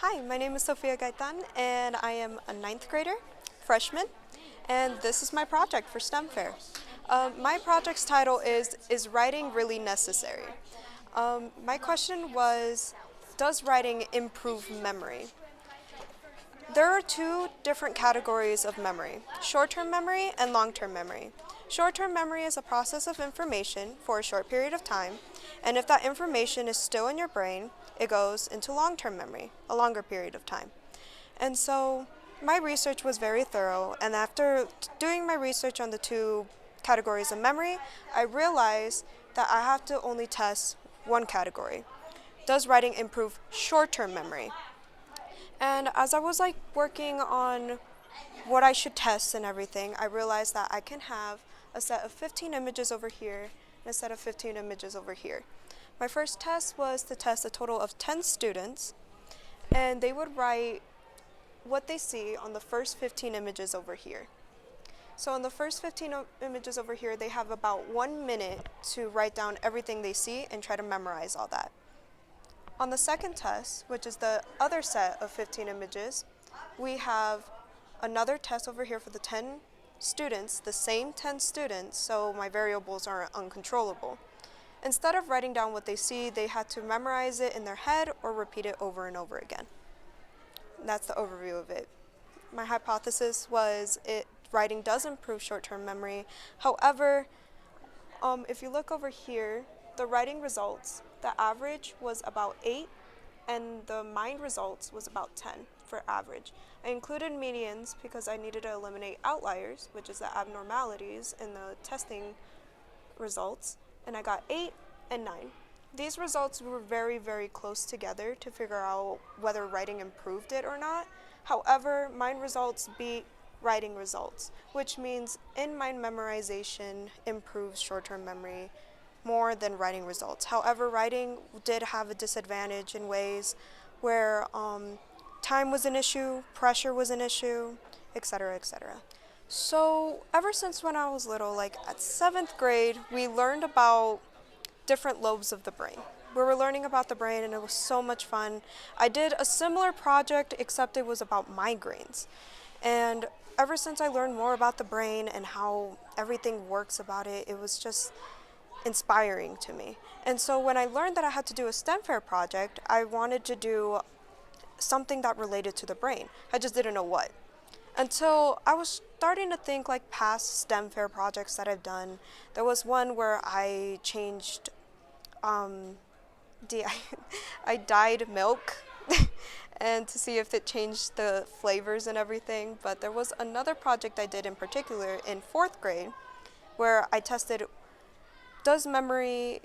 Hi, my name is Sophia Gaytan, and I am a ninth grader, freshman, and this is my project for STEM Fair. My project's title is Writing Really Necessary? My question was, does writing improve memory? There are two different categories of memory, short-term memory and long-term memory. Short-term memory is a process of information for a short period of time, and if that information is still in your brain, it goes into long-term memory, a longer period of time. And so my research was very thorough, and after doing my research on the two categories of memory, I realized that I have to only test one category. Does writing improve short-term memory? And as I was working on what I should test and everything, I realized that I can have a set of 15 images over here and a set of 15 images over here. My first test was to test a total of 10 students, and they would write what they see on the first 15 images over here. So on the first 15 images over here, they have about 1 minute to write down everything they see and try to memorize all that. On the second test, which is the other set of 15 images, we have another test over here for the 10 students, the same 10 students, so my variables are uncontrollable. Instead of writing down what they see, they had to memorize it in their head or repeat it over and over again. That's the overview of it. My hypothesis was writing does improve short-term memory. However, if you look over here, the writing results, the average was about 8, and the mind results was about 10 for average. I included medians because I needed to eliminate outliers, which is the abnormalities in the testing results, and I got 8 and 9. These results were very, very close together to figure out whether writing improved it or not. However, mind results beat writing results, which means in-mind memorization improves short-term memory more than writing results. However, writing did have a disadvantage in ways where time was an issue, pressure was an issue, etc., etc. So ever since when I was little, at 7th grade, we learned about different lobes of the brain. We were learning about the brain, and it was so much fun. I did a similar project, except it was about migraines. And ever since I learned more about the brain and how everything works about it, it was just inspiring to me. And so when I learned that I had to do a STEM fair project, I wanted to do something that related to the brain. I just didn't know what. Until I was starting to think past STEM fair projects that I've done. There was one where I changed, I dyed milk and to see if it changed the flavors and everything. But there was another project I did in particular in 4th grade where I tested, does memory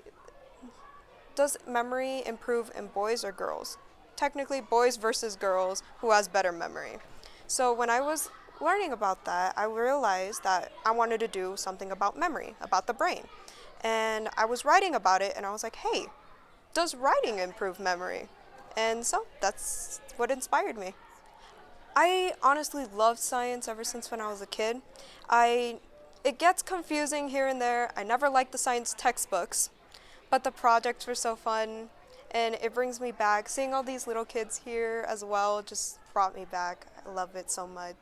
improve in boys or girls? Technically, boys versus girls, who has better memory. So when I was learning about that, I realized that I wanted to do something about memory, about the brain. And I was writing about it, and I was like, hey, does writing improve memory? And so that's what inspired me. I honestly loved science ever since when I was a kid. It gets confusing here and there. I never liked the science textbooks, but the projects were so fun, and it brings me back. Seeing all these little kids here as well just brought me back. I love it so much.